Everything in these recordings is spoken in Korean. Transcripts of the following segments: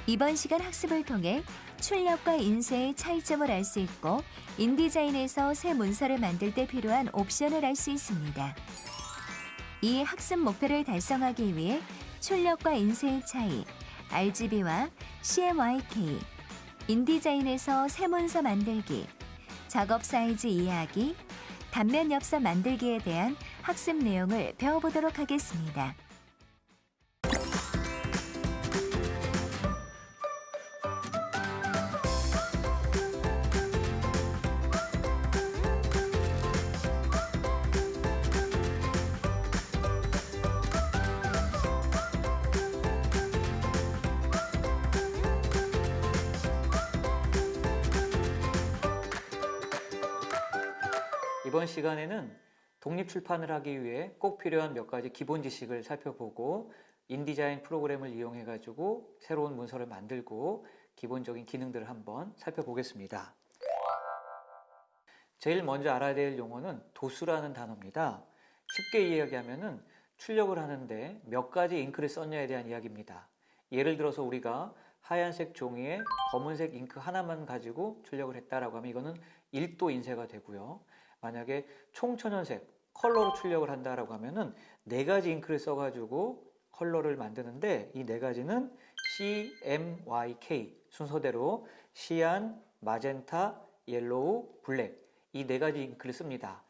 이번 시간 학습을 통해 출력과 인쇄의 차이점을 알 수 있고 인디자인에서 새 문서를 만들 때 필요한 옵션을 알 수 있습니다. 이 학습 목표를 달성하기 위해 출력과 인쇄의 차이, RGB와 CMYK, 인디자인에서 새 문서 만들기, 작업 사이즈 이해하기, 단면 엽서 만들기에 대한 학습 내용을 배워보도록 하겠습니다. 이번 시간에는 독립출판을 하기 위해 꼭 필요한 몇 가지 기본 지식을 살펴보고 인디자인 프로그램을 이용해 가지고 새로운 문서를 만들고 기본적인 기능들을 한번 살펴보겠습니다. 제일 먼저 알아야 될 용어는 도수라는 단어입니다. 쉽게 이야기하면은 출력을 하는데 몇 가지 잉크를 썼냐에 대한 이야기입니다. 예를 들어서 우리가 하얀색 종이에 검은색 잉크 하나만 가지고 출력을 했다라고 하면 이거는 1도 인쇄가 되고요. 만약에 총천연색 컬러로 출력을 한다라고 하면은 4가지 잉크를 써가지고 컬러를 만드는데 이 4가지는 CMYK 순서대로 시안, 마젠타, 옐로우, 블랙 이 4가지 잉크를 씁니다.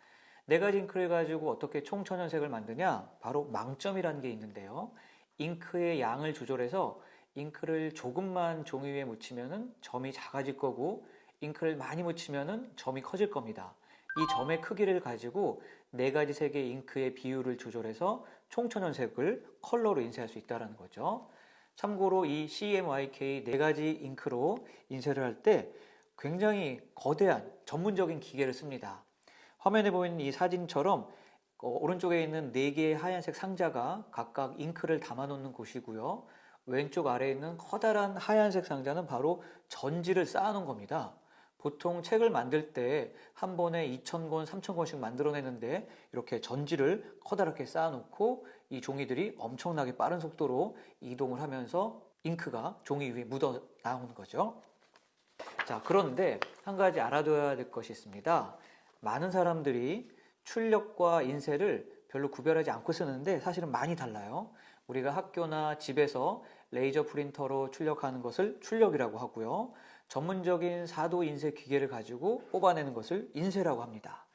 4가지 잉크를 가지고 어떻게 총천연색을 만드냐? 바로 망점이라는 게 있는데요. 잉크의 양을 조절해서 잉크를 조금만 종이 위에 묻히면은 점이 작아질 거고 잉크를 많이 묻히면은 점이 커질 겁니다. 이 점의 크기를 가지고 4가지 색의 잉크의 비율을 조절해서 총천연색을 컬러로 인쇄할 수 있다는 거죠. 참고로 이 CMYK 4가지 잉크로 인쇄를 할 때 굉장히 거대한 전문적인 기계를 씁니다. 화면에 보이는 이 사진처럼 오른쪽에 있는 4개의 하얀색 상자가 각각 잉크를 담아 놓는 곳이고요. 왼쪽 아래에 있는 커다란 하얀색 상자는 바로 전지를 쌓아 놓은 겁니다. 보통 책을 만들 때 한 번에 2,000권, 3,000권씩 만들어내는데 이렇게 전지를 커다랗게 쌓아놓고 이 종이들이 엄청나게 빠른 속도로 이동을 하면서 잉크가 종이 위에 묻어 나오는 거죠. 자, 그런데 한 가지 알아둬야 될 것이 있습니다. 많은 사람들이 출력과 인쇄를 별로 구별하지 않고 쓰는데 사실은 많이 달라요. 우리가 학교나 집에서 레이저 프린터로 출력하는 것을 출력이라고 하고요. 전문적인 4도 인쇄 기계를 가지고 뽑아내는 것을 인쇄라고 합니다.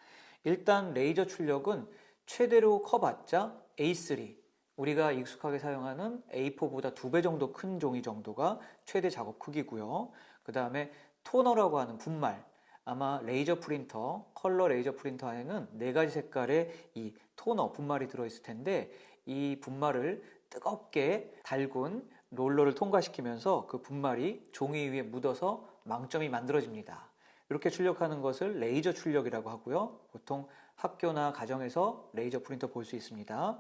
일단 레이저 출력은 최대로 커봤자 A3, 우리가 익숙하게 사용하는 A4보다 2배 정도 큰 종이 정도가 최대 작업 크기고요. 그 다음에 토너라고 하는 분말, 아마 레이저 프린터, 컬러 레이저 프린터 안에는 4가지 색깔의 이 토너, 분말이 들어있을 텐데 이 분말을 뜨겁게 달군 롤러를 통과시키면서 그 분말이 종이 위에 묻어서 망점이 만들어집니다. 이렇게 출력하는 것을 레이저 출력이라고 하고요. 보통 학교나 가정에서 레이저 프린터 볼 수 있습니다.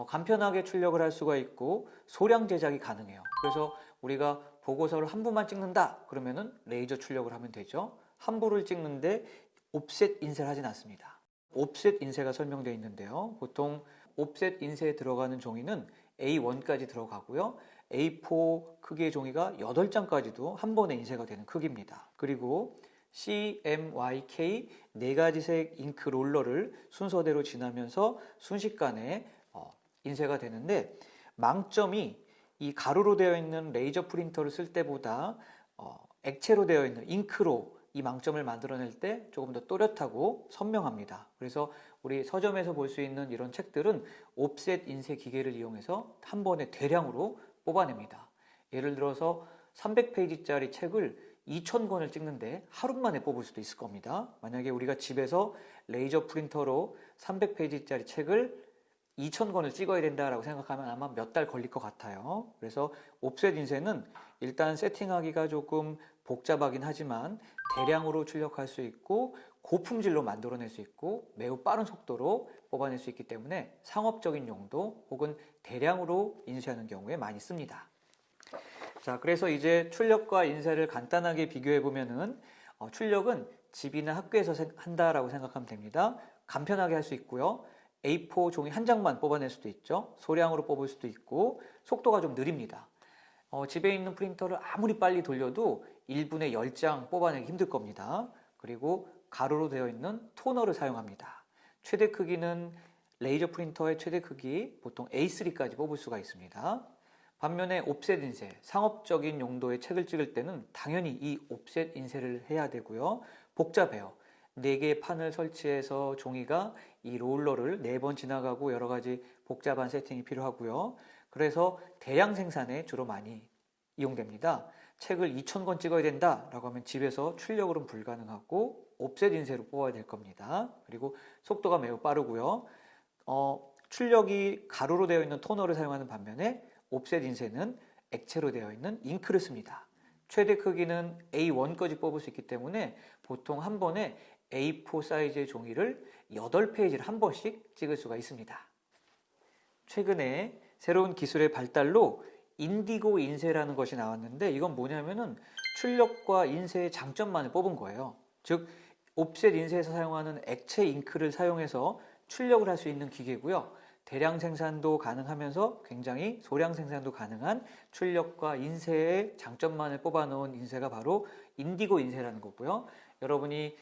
간편하게 출력을 할 수가 있고 소량 제작이 가능해요. 그래서 우리가 보고서를 한 부만 찍는다 그러면은 레이저 출력을 하면 되죠. 한 부를 찍는데 옵셋 인쇄를 하진 않습니다. 옵셋 인쇄가 설명되어 있는데요. 보통 옵셋 인쇄에 들어가는 종이는 A1까지 들어가고요. A4 크기의 종이가 8장까지도 한 번에 인쇄가 되는 크기입니다. 그리고 CMYK 4가지 색 잉크 롤러를 순서대로 지나면서 순식간에 인쇄가 되는데 망점이 이 가루로 되어 있는 레이저 프린터를 쓸 때보다 액체로 되어 있는 잉크로 이 망점을 만들어낼 때 조금 더 또렷하고 선명합니다. 그래서 우리 서점에서 볼 수 있는 이런 책들은 옵셋 인쇄 기계를 이용해서 한 번에 대량으로 뽑아냅니다. 예를 들어서 300페이지짜리 책을 2,000권을 찍는데 하루 만에 뽑을 수도 있을 겁니다. 만약에 우리가 집에서 레이저 프린터로 300페이지짜리 책을 2,000권을 찍어야 된다라고 생각하면 아마 몇 달 걸릴 것 같아요. 그래서 옵셋 인쇄는 일단 세팅하기가 조금 복잡하긴 하지만 대량으로 출력할 수 있고 고품질로 만들어낼 수 있고 매우 빠른 속도로 뽑아낼 수 있기 때문에 상업적인 용도 혹은 대량으로 인쇄하는 경우에 많이 씁니다. 자, 그래서 이제 출력과 인쇄를 간단하게 비교해 보면은 출력은 집이나 학교에서 한다라고 생각하면 됩니다. 간편하게 할 수 있고요. A4 종이 한 장만 뽑아낼 수도 있죠. 소량으로 뽑을 수도 있고 속도가 좀 느립니다. 집에 있는 프린터를 아무리 빨리 돌려도 1분에 10장 뽑아내기 힘들 겁니다. 그리고 가로로 되어 있는 토너를 사용합니다. 최대 크기는 레이저 프린터의 최대 크기 보통 A3까지 뽑을 수가 있습니다. 반면에 옵셋 인쇄, 상업적인 용도의 책을 찍을 때는 당연히 이 옵셋 인쇄를 해야 되고요. 복잡해요. 4개의 판을 설치해서 종이가 이 롤러를 4번 지나가고 여러 가지 복잡한 세팅이 필요하고요. 그래서 대량 생산에 주로 많이 이용됩니다. 책을 2,000권 찍어야 된다라고 하면 집에서 출력으로는 불가능하고 옵셋 인쇄로 뽑아야 될 겁니다. 그리고 속도가 매우 빠르고요. 출력이 가로로 되어 있는 토너를 사용하는 반면에 옵셋 인쇄는 액체로 되어 있는 잉크를 씁니다. 최대 크기는 A1까지 뽑을 수 있기 때문에 보통 한 번에 A4 사이즈의 종이를 8페이지를 한 번씩 찍을 수가 있습니다. 최근에 새로운 기술의 발달로 인디고 인쇄라는 것이 나왔는데 이건 뭐냐면은 출력과 인쇄의 장점만을 뽑은 거예요. 즉 옵셋 인쇄에서 사용하는 액체 잉크를 사용해서 출력을 할 수 있는 기계고요. 대량 생산도 가능하면서 굉장히 소량 생산도 가능한 출력과 인쇄의 장점만을 뽑아놓은 인쇄가 바로 인디고 인쇄라는 거고요. 여러분이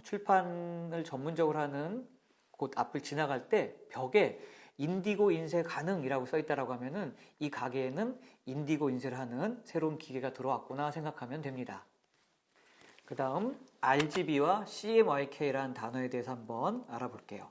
출판을 전문적으로 하는 곳 앞을 지나갈 때 벽에 인디고 인쇄 가능이라고 써 있다라고 하면은 이 가게에는 인디고 인쇄를 하는 새로운 기계가 들어왔구나 생각하면 됩니다. 그 다음 RGB와 CMYK라는 단어에 대해서 한번 알아볼게요.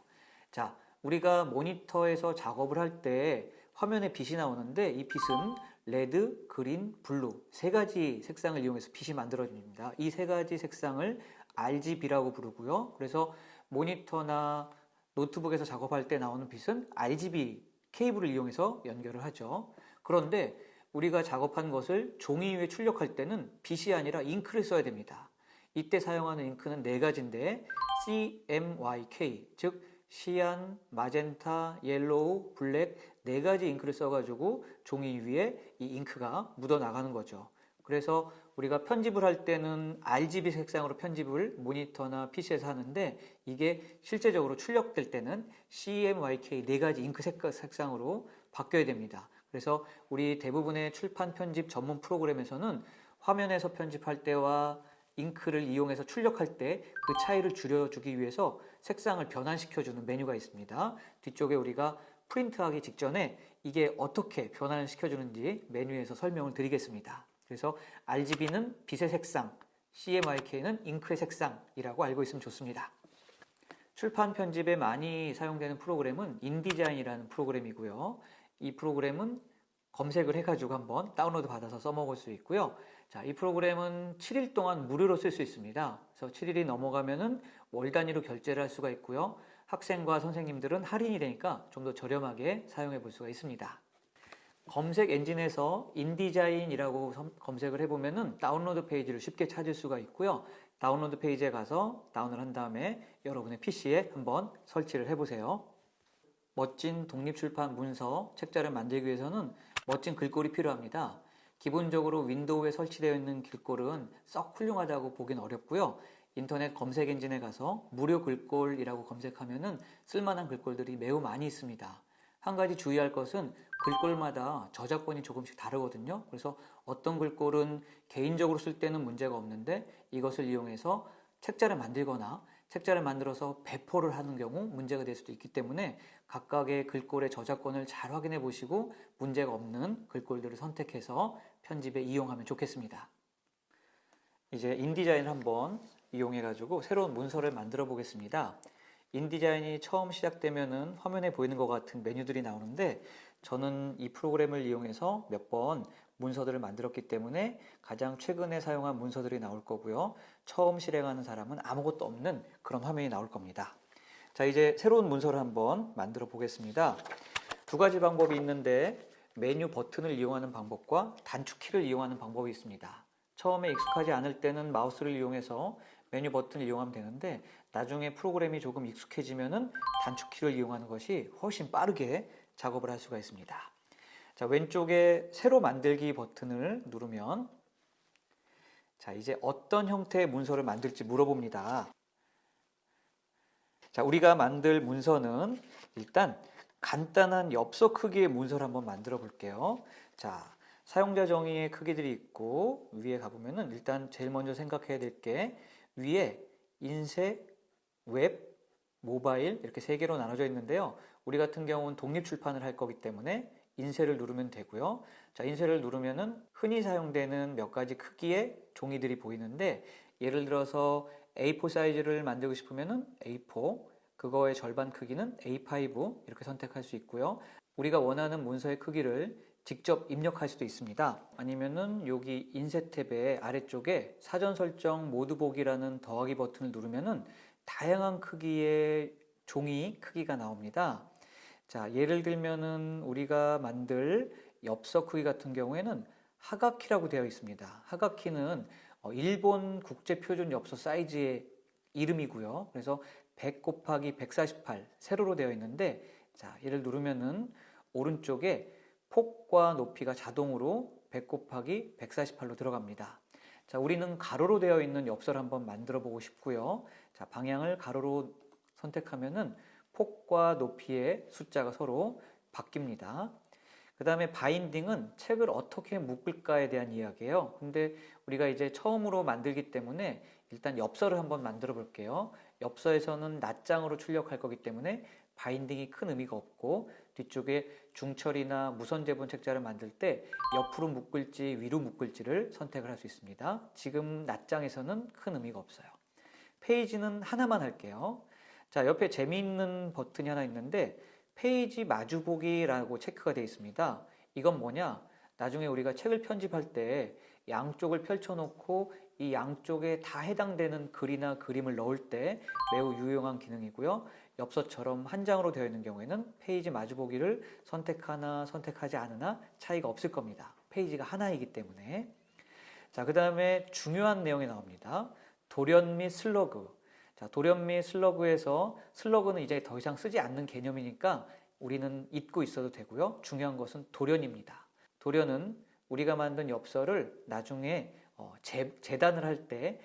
자, 우리가 모니터에서 작업을 할 때 화면에 빛이 나오는데 이 빛은 레드, 그린, 블루 3가지 색상을 이용해서 빛이 만들어집니다. 이 3가지 색상을 RGB라고 부르고요. 그래서 모니터나 노트북에서 작업할 때 나오는 빛은 RGB 케이블을 이용해서 연결을 하죠. 그런데 우리가 작업한 것을 종이 위에 출력할 때는 빛이 아니라 잉크를 써야 됩니다. 이때 사용하는 잉크는 4가지인데 CMYK, 즉 시안, 마젠타, 옐로우, 블랙 4가지 잉크를 써가지고 종이 위에 이 잉크가 묻어나가는 거죠. 그래서 우리가 편집을 할 때는 RGB 색상으로 편집을 모니터나 PC에서 하는데 이게 실제적으로 출력될 때는 CMYK 4가지 잉크 색상으로 바뀌어야 됩니다. 그래서 우리 대부분의 출판 편집 전문 프로그램에서는 화면에서 편집할 때와 잉크를 이용해서 출력할 때 그 차이를 줄여주기 위해서 색상을 변환시켜주는 메뉴가 있습니다. 뒤쪽에 우리가 프린트하기 직전에 이게 어떻게 변환을 시켜주는지 메뉴에서 설명을 드리겠습니다. 그래서 RGB는 빛의 색상, CMYK는 잉크의 색상이라고 알고 있으면 좋습니다. 출판 편집에 많이 사용되는 프로그램은 인디자인이라는 프로그램이고요. 이 프로그램은 검색을 해가지고 한번 다운로드 받아서 써먹을 수 있고요. 자, 이 프로그램은 7일 동안 무료로 쓸 수 있습니다. 그래서 7일이 넘어가면은 월 단위로 결제를 할 수가 있고요. 학생과 선생님들은 할인이 되니까 좀 더 저렴하게 사용해 볼 수가 있습니다. 검색 엔진에서 인디자인이라고 검색을 해보면은 다운로드 페이지를 쉽게 찾을 수가 있고요. 다운로드 페이지에 가서 다운을 한 다음에 여러분의 PC에 한번 설치를 해보세요. 멋진 독립출판 문서, 책자를 만들기 위해서는 멋진 글꼴이 필요합니다. 기본적으로 윈도우에 설치되어 있는 글꼴은 썩 훌륭하다고 보긴 어렵고요. 인터넷 검색 엔진에 가서 무료 글꼴이라고 검색하면은 쓸만한 글꼴들이 매우 많이 있습니다. 한 가지 주의할 것은 글꼴마다 저작권이 조금씩 다르거든요. 그래서 어떤 글꼴은 개인적으로 쓸 때는 문제가 없는데 이것을 이용해서 책자를 만들거나 책자를 만들어서 배포를 하는 경우 문제가 될 수도 있기 때문에 각각의 글꼴의 저작권을 잘 확인해 보시고 문제가 없는 글꼴들을 선택해서 편집에 이용하면 좋겠습니다. 이제 인디자인을 한번 이용해 가지고 새로운 문서를 만들어 보겠습니다. 인디자인이 처음 시작되면은 화면에 보이는 것 같은 메뉴들이 나오는데 저는 이 프로그램을 이용해서 몇 번 문서들을 만들었기 때문에 가장 최근에 사용한 문서들이 나올 거고요. 처음 실행하는 사람은 아무것도 없는 그런 화면이 나올 겁니다. 자, 이제 새로운 문서를 한번 만들어 보겠습니다. 2가지 방법이 있는데 메뉴 버튼을 이용하는 방법과 단축키를 이용하는 방법이 있습니다. 처음에 익숙하지 않을 때는 마우스를 이용해서 메뉴 버튼을 이용하면 되는데 나중에 프로그램이 조금 익숙해지면은 단축키를 이용하는 것이 훨씬 빠르게 작업을 할 수가 있습니다. 자, 왼쪽에 새로 만들기 버튼을 누르면 자, 이제 어떤 형태의 문서를 만들지 물어봅니다. 자, 우리가 만들 문서는 일단 간단한 엽서 크기의 문서를 한번 만들어 볼게요. 자, 사용자 정의의 크기들이 있고 위에 가보면은 일단 제일 먼저 생각해야 될 게 위에 인쇄, 웹, 모바일 이렇게 세 개로 나눠져 있는데요. 우리 같은 경우는 독립 출판을 할 거기 때문에 인쇄를 누르면 되고요. 자, 인쇄를 누르면은 흔히 사용되는 몇 가지 크기의 종이들이 보이는데 예를 들어서 A4 사이즈를 만들고 싶으면은 A4, 그거의 절반 크기는 A5 이렇게 선택할 수 있고요. 우리가 원하는 문서의 크기를 직접 입력할 수도 있습니다. 아니면은 여기 인쇄 탭의 아래쪽에 사전 설정 모두 보기라는 더하기 버튼을 누르면은 다양한 크기의 종이 크기가 나옵니다. 자, 예를 들면은 우리가 만들 엽서 크기 같은 경우에는 하가키라고 되어 있습니다. 하가키는 일본 국제표준 엽서 사이즈의 이름이고요. 그래서 100 곱하기 148 세로로 되어 있는데, 자, 얘를 누르면은 오른쪽에 폭과 높이가 자동으로 100 곱하기 148로 들어갑니다. 자, 우리는 가로로 되어 있는 엽서를 한번 만들어 보고 싶고요. 자, 방향을 가로로 선택하면은 폭과 높이의 숫자가 서로 바뀝니다. 그 다음에 바인딩은 책을 어떻게 묶을까에 대한 이야기예요. 근데 우리가 이제 처음으로 만들기 때문에 일단 엽서를 한번 만들어 볼게요. 엽서에서는 낱장으로 출력할 거기 때문에 바인딩이 큰 의미가 없고, 뒤쪽에 중철이나 무선제본 책자를 만들 때 옆으로 묶을지 위로 묶을지를 선택을 할 수 있습니다. 지금 낱장에서는 큰 의미가 없어요. 페이지는 하나만 할게요. 자, 옆에 재미있는 버튼이 하나 있는데 페이지 마주보기라고 체크가 되어 있습니다. 이건 뭐냐? 나중에 우리가 책을 편집할 때 양쪽을 펼쳐놓고 이 양쪽에 다 해당되는 글이나 그림을 넣을 때 매우 유용한 기능이고요. 엽서처럼 한 장으로 되어 있는 경우에는 페이지 마주보기를 선택하나 선택하지 않으나 차이가 없을 겁니다. 페이지가 하나이기 때문에. 자, 그 다음에 중요한 내용이 나옵니다. 돌연 및 슬러그. 자, 돌연 및 슬러그에서 슬러그는 이제 더 이상 쓰지 않는 개념이니까 우리는 잊고 있어도 되고요. 중요한 것은 돌연입니다. 돌연은 우리가 만든 엽서를 나중에 재단을 할 때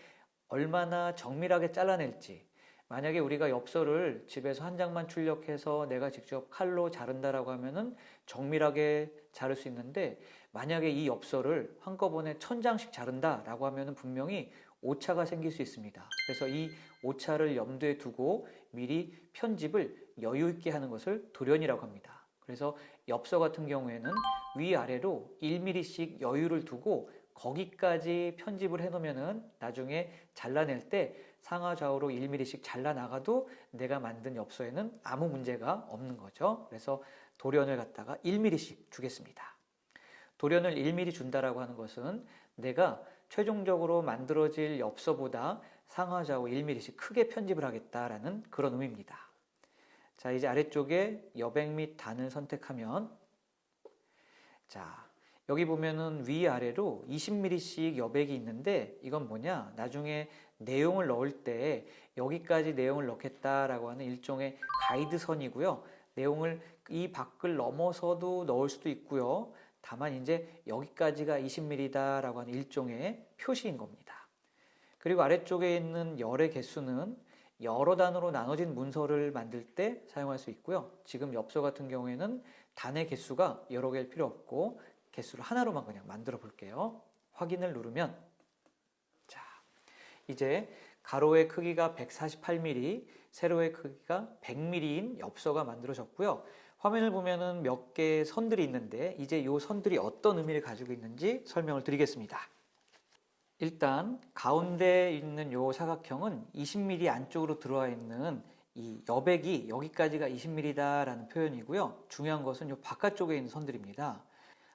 얼마나 정밀하게 잘라낼지, 만약에 우리가 엽서를 집에서 한 장만 출력해서 내가 직접 칼로 자른다라고 하면은 정밀하게 자를 수 있는데, 만약에 이 엽서를 한꺼번에 1000장씩 자른다라고 하면은 분명히 오차가 생길 수 있습니다. 그래서 이 오차를 염두에 두고 미리 편집을 여유 있게 하는 것을 돌연이라고 합니다. 그래서 엽서 같은 경우에는 위아래로 1mm씩 여유를 두고 거기까지 편집을 해놓으면은 나중에 잘라낼 때 상하좌우로 1mm씩 잘라나가도 내가 만든 엽서에는 아무 문제가 없는 거죠. 그래서 돌연을 갖다가 1mm씩 주겠습니다. 돌연을 1mm 준다라고 하는 것은 내가 최종적으로 만들어질 엽서보다 상하좌우 1mm씩 크게 편집을 하겠다라는 그런 의미입니다. 자, 이제 아래쪽에 여백 및 단을 선택하면, 자, 여기 보면은 위아래로 20mm씩 여백이 있는데 이건 뭐냐? 나중에 내용을 넣을 때 여기까지 내용을 넣겠다라고 하는 일종의 가이드선이고요. 내용을 이 밖을 넘어서도 넣을 수도 있고요. 다만 이제 여기까지가 20mm다라고 하는 일종의 표시인 겁니다. 그리고 아래쪽에 있는 열의 개수는 여러 단으로 나눠진 문서를 만들 때 사용할 수 있고요. 지금 엽서 같은 경우에는 단의 개수가 여러 개일 필요 없고 개수를 하나로만 그냥 만들어 볼게요. 확인을 누르면, 자, 이제 가로의 크기가 148mm, 세로의 크기가 100mm인 엽서가 만들어졌고요. 화면을 보면은 몇 개의 선들이 있는데 이제 이 선들이 어떤 의미를 가지고 있는지 설명을 드리겠습니다. 일단 가운데 있는 이 사각형은 20mm 안쪽으로 들어와 있는 이 여백이 여기까지가 20mm다라는 표현이고요. 중요한 것은 이 바깥쪽에 있는 선들입니다.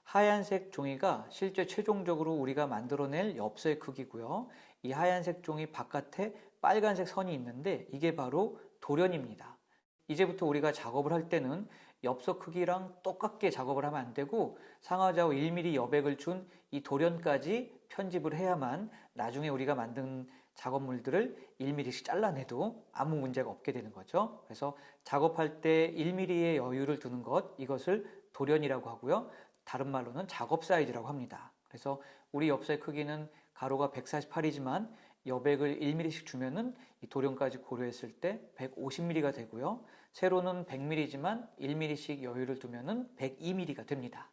하얀색 종이가 실제 최종적으로 우리가 만들어낼 엽서의 크기고요. 이 하얀색 종이 바깥에 빨간색 선이 있는데 이게 바로 돌연입니다. 이제부터 우리가 작업을 할 때는 엽서 크기랑 똑같게 작업을 하면 안 되고 상하좌우 1mm 여백을 준 이 돌연까지 편집을 해야만 나중에 우리가 만든 작업물들을 1mm씩 잘라내도 아무 문제가 없게 되는 거죠. 그래서 작업할 때 1mm의 여유를 두는 것, 이것을 돌연이라고 하고요. 다른 말로는 작업 사이즈라고 합니다. 그래서 우리 엽서의 크기는 가로가 148이지만 여백을 1mm씩 주면은 이 돌연까지 고려했을 때 150mm가 되고요. 세로는 100mm지만 1mm씩 여유를 두면은 102mm가 됩니다.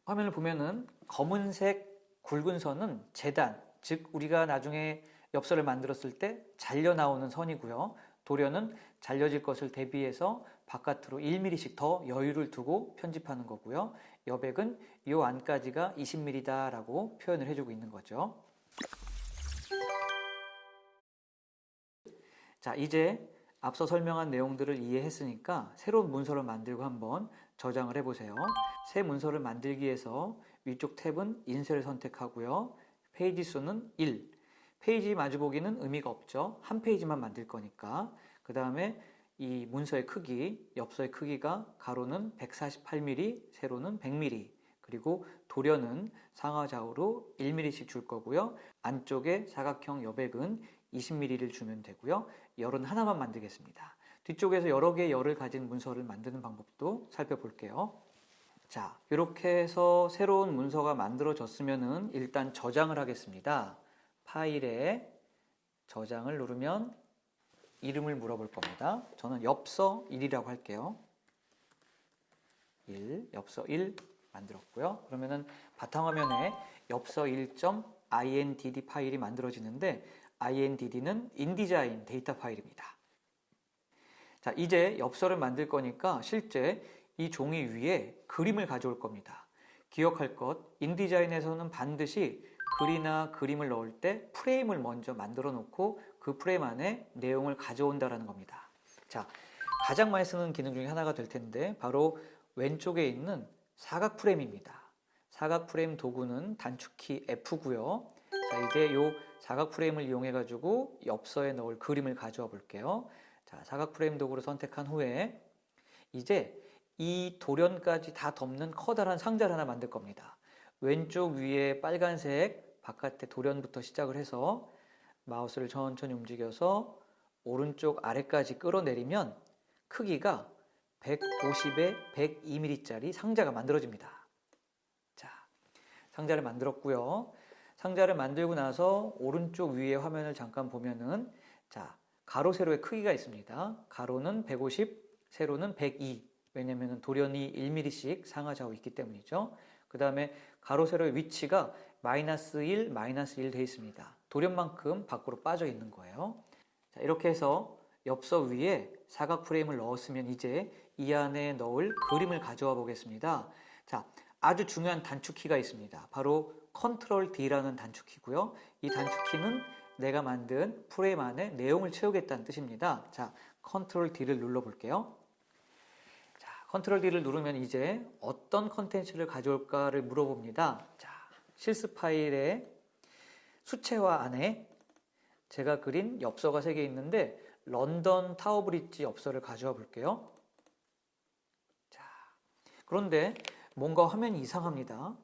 화면을 보면은 검은색 굵은 선은 재단, 즉 우리가 나중에 엽서를 만들었을 때 잘려 나오는 선이고요. 도련은 잘려질 것을 대비해서 바깥으로 1mm씩 더 여유를 두고 편집하는 거고요. 여백은 이 안까지가 20mm다라고 표현을 해주고 있는 거죠. 자, 이제 앞서 설명한 내용들을 이해했으니까 새로운 문서를 만들고 한번 저장을 해보세요. 새 문서를 만들기 위해서 위쪽 탭은 인쇄를 선택하고요. 페이지 수는 1. 페이지 마주보기는 의미가 없죠. 한 페이지만 만들 거니까. 그 다음에 이 문서의 크기, 엽서의 크기가 가로는 148mm, 세로는 100mm, 그리고 도련은 상하 좌우로 1mm씩 줄 거고요. 안쪽에 사각형 여백은 20mm를 주면 되고요. 열은 하나만 만들겠습니다. 뒤쪽에서 여러 개의 열을 가진 문서를 만드는 방법도 살펴볼게요. 자, 이렇게 해서 새로운 문서가 만들어졌으면 일단 저장을 하겠습니다. 파일에 저장을 누르면 이름을 물어볼 겁니다. 저는 엽서 1이라고 할게요. 1, 엽서 1 만들었고요. 그러면은 바탕화면에 엽서 1.indd 파일이 만들어지는데 indd는 인디자인 데이터 파일입니다. 자, 이제 엽서를 만들 거니까 실제 이 종이 위에 그림을 가져올 겁니다. 기억할 것, 인디자인에서는 반드시 글이나 그림을 넣을 때 프레임을 먼저 만들어 놓고 그 프레임 안에 내용을 가져온다는 겁니다. 자, 가장 많이 쓰는 기능 중에 하나가 될 텐데 바로 왼쪽에 있는 사각 프레임입니다. 사각 프레임 도구는 단축키 F고요. 자, 이제 이 사각 프레임을 이용해 가지고 엽서에 넣을 그림을 가져와 볼게요. 자, 사각 프레임 도구를 선택한 후에 이제 이 도련까지 다 덮는 커다란 상자를 하나 만들 겁니다. 왼쪽 위에 빨간색 바깥에 도련부터 시작을 해서 마우스를 천천히 움직여서 오른쪽 아래까지 끌어내리면 크기가 150에 102mm짜리 상자가 만들어집니다. 자, 상자를 만들었고요. 상자를 만들고 나서 오른쪽 위에 화면을 잠깐 보면은 자, 가로 세로의 크기가 있습니다. 가로는 150, 세로는 102. 왜냐하면 도련이 1mm씩 상하 좌우 있기 때문이죠. 그 다음에 가로 세로의 위치가 마이너스 1, 마이너스 1 되어 있습니다. 도련만큼 밖으로 빠져 있는 거예요. 자, 이렇게 해서 엽서 위에 사각 프레임을 넣었으면 이제 이 안에 넣을 그림을 가져와 보겠습니다. 자, 아주 중요한 단축키가 있습니다. 바로 컨트롤 D라는 단축키고요. 이 단축키는 내가 만든 프레임 안에 내용을 채우겠다는 뜻입니다. 자, 컨트롤 D를 눌러 볼게요. 자, 컨트롤 D를 누르면 이제 어떤 컨텐츠를 가져올까를 물어봅니다. 자, 실습 파일에 수채화 안에 제가 그린 엽서가 3개 있는데 런던 타워 브릿지 엽서를 가져와 볼게요. 자, 그런데 뭔가 화면이 이상합니다.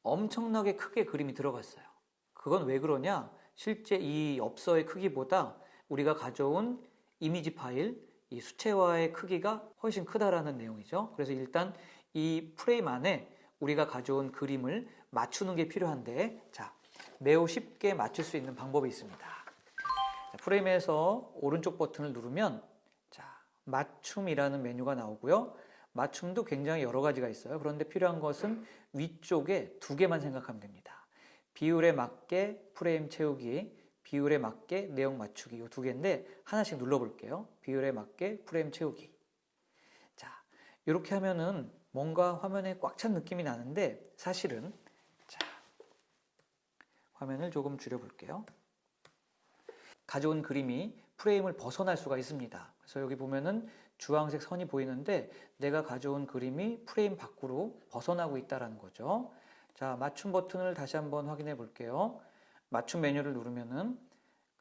엄청나게 크게 그림이 들어갔어요. 그건 왜 그러냐? 실제 이 엽서의 크기보다 우리가 가져온 이미지 파일, 이 수채화의 크기가 훨씬 크다라는 내용이죠. 그래서 일단 이 프레임 안에 우리가 가져온 그림을 맞추는 게 필요한데, 자, 매우 쉽게 맞출 수 있는 방법이 있습니다. 자, 프레임에서 오른쪽 버튼을 누르면 자, 맞춤이라는 메뉴가 나오고요. 맞춤도 굉장히 여러 가지가 있어요. 그런데 필요한 것은 위쪽에 2개만 생각하면 됩니다. 비율에 맞게 프레임 채우기, 비율에 맞게 내용 맞추기, 이 2개인데 하나씩 눌러볼게요. 비율에 맞게 프레임 채우기. 자, 이렇게 하면은 뭔가 화면에 꽉 찬 느낌이 나는데 사실은 자, 화면을 조금 줄여볼게요. 가져온 그림이 프레임을 벗어날 수가 있습니다. 그래서 여기 보면은 주황색 선이 보이는데 내가 가져온 그림이 프레임 밖으로 벗어나고 있다는 거죠. 자, 맞춤 버튼을 다시 한번 확인해 볼게요. 맞춤 메뉴를 누르면은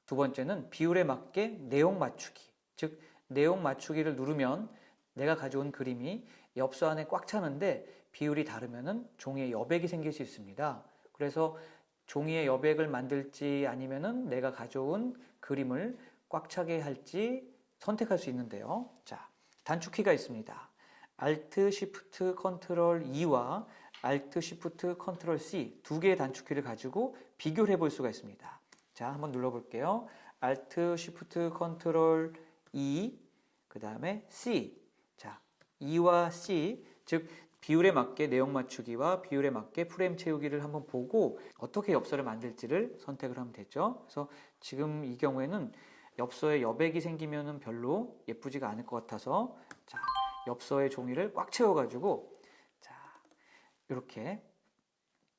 두 번째는 비율에 맞게 내용 맞추기. 즉, 내용 맞추기를 누르면 내가 가져온 그림이 엽서 안에 꽉 차는데 비율이 다르면은 종이에 여백이 생길 수 있습니다. 그래서 종이에 여백을 만들지 아니면은 내가 가져온 그림을 꽉 차게 할지 선택할 수 있는데요. 자, 단축키가 있습니다. Alt, Shift, Ctrl E와 Alt, Shift, Ctrl C 2개의 단축키를 가지고 비교를 해볼 수가 있습니다. 자, 한번 눌러볼게요. Alt, Shift, Ctrl E, 그 다음에 C. 자, E와 C, 즉 비율에 맞게 내용 맞추기와 비율에 맞게 프레임 채우기를 한번 보고 어떻게 엽서를 만들지를 선택을 하면 되죠. 그래서 지금 이 경우에는 엽서에 여백이 생기면 별로 예쁘지가 않을 것 같아서 자, 엽서의 종이를 꽉 채워가지고 자, 이렇게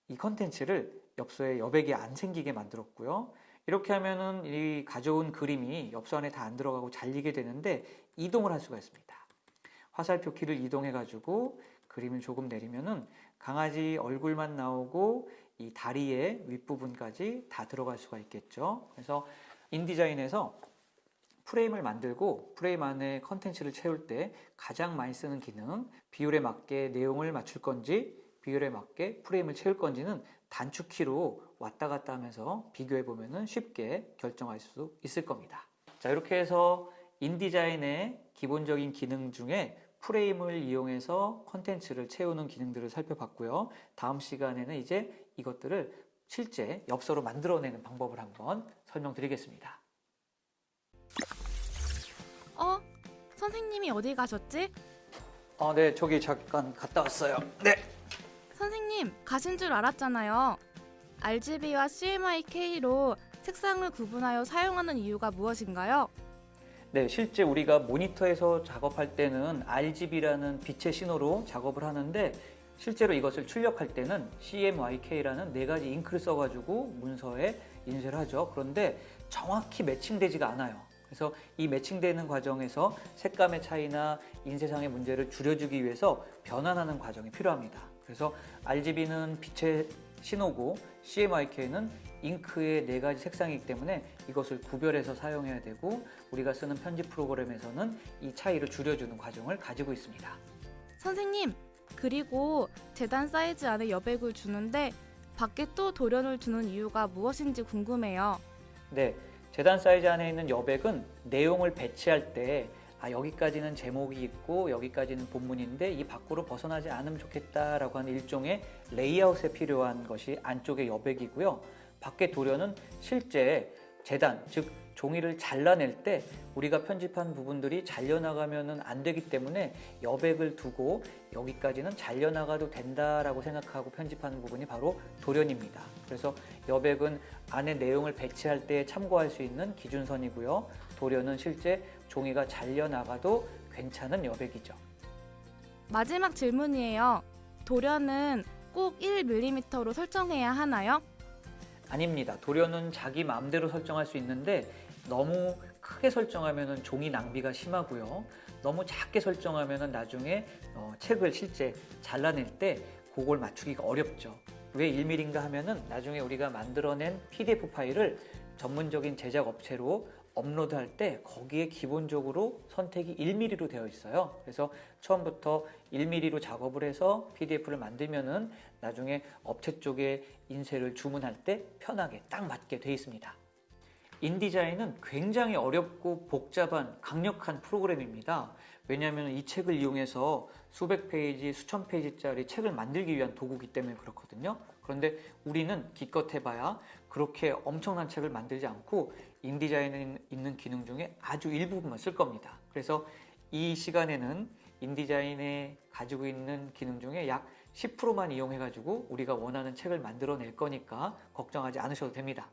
이 컨텐츠를 엽서에 여백이 안 생기게 만들었고요. 이렇게 하면은 이 가져온 그림이 엽서 안에 다 안 들어가고 잘리게 되는데 이동을 할 수가 있습니다. 화살표 키를 이동해 가지고 그림을 조금 내리면은 강아지 얼굴만 나오고 이 다리의 윗부분까지 다 들어갈 수가 있겠죠. 그래서 인디자인에서 프레임을 만들고 프레임 안에 컨텐츠를 채울 때 가장 많이 쓰는 기능, 비율에 맞게 내용을 맞출 건지 비율에 맞게 프레임을 채울 건지는 단축키로 왔다 갔다 하면서 비교해 보면은 쉽게 결정할 수 있을 겁니다. 자, 이렇게 해서 인디자인의 기본적인 기능 중에 프레임을 이용해서 컨텐츠를 채우는 기능들을 살펴봤고요. 다음 시간에는 이제 이것들을 실제 엽서로 만들어내는 방법을 한번 설명드리겠습니다. 선생님이 어디 가셨지? 네, 저기 잠깐 갔다 왔어요. 네. 선생님, 가신 줄 알았잖아요. RGB와 CMYK로 색상을 구분하여 사용하는 이유가 무엇인가요? 네, 실제 우리가 모니터에서 작업할 때는 RGB라는 빛의 신호로 작업을 하는데 실제로 이것을 출력할 때는 CMYK라는 네 가지 잉크를 써가지고 문서에 인쇄를 하죠. 그런데 정확히 매칭되지가 않아요. 그래서 이 매칭되는 과정에서 색감의 차이나 인쇄상의 문제를 줄여주기 위해서 변환하는 과정이 필요합니다. 그래서 RGB는 빛의 신호고 CMYK는 잉크의 네 가지 색상이기 때문에 이것을 구별해서 사용해야 되고 우리가 쓰는 편집 프로그램에서는 이 차이를 줄여주는 과정을 가지고 있습니다. 선생님, 그리고 재단 사이즈 안에 여백을 주는데 밖에 또 도련을 두는 이유가 무엇인지 궁금해요. 네, 재단 사이즈 안에 있는 여백은 내용을 배치할 때 여기까지는 제목이 있고 여기까지는 본문인데 이 밖으로 벗어나지 않으면 좋겠다라고 하는 일종의 레이아웃에 필요한 것이 안쪽의 여백이고요. 밖의 도련은 실제 재단, 즉 종이를 잘라낼 때 우리가 편집한 부분들이 잘려나가면 안 되기 때문에 여백을 두고 여기까지는 잘려나가도 된다라고 생각하고 편집하는 부분이 바로 도련입니다. 그래서 여백은 안에 내용을 배치할 때 참고할 수 있는 기준선이고요. 도련은 실제 종이가 잘려나가도 괜찮은 여백이죠. 마지막 질문이에요. 도련은 꼭 1mm로 설정해야 하나요? 아닙니다. 도련은 자기 마음대로 설정할 수 있는데 너무 크게 설정하면 종이 낭비가 심하고요. 너무 작게 설정하면 나중에 책을 실제 잘라낼 때 그걸 맞추기가 어렵죠. 왜 1mm인가 하면은 나중에 우리가 만들어낸 PDF 파일을 전문적인 제작 업체로 업로드할 때 거기에 기본적으로 선택이 1mm로 되어 있어요. 그래서 처음부터 1mm로 작업을 해서 PDF를 만들면은 나중에 업체 쪽에 인쇄를 주문할 때 편하게 딱 맞게 되어 있습니다. 인디자인은 굉장히 어렵고 복잡한 강력한 프로그램입니다. 왜냐하면 이 책을 이용해서 수백 페이지, 수천 페이지짜리 책을 만들기 위한 도구이기 때문에 그렇거든요. 그런데 우리는 기껏 해봐야 그렇게 엄청난 책을 만들지 않고 인디자인에 있는 기능 중에 아주 일부분만 쓸 겁니다. 그래서 이 시간에는 인디자인에 가지고 있는 기능 중에 약 10%만 이용해가지고 우리가 원하는 책을 만들어낼 거니까 걱정하지 않으셔도 됩니다.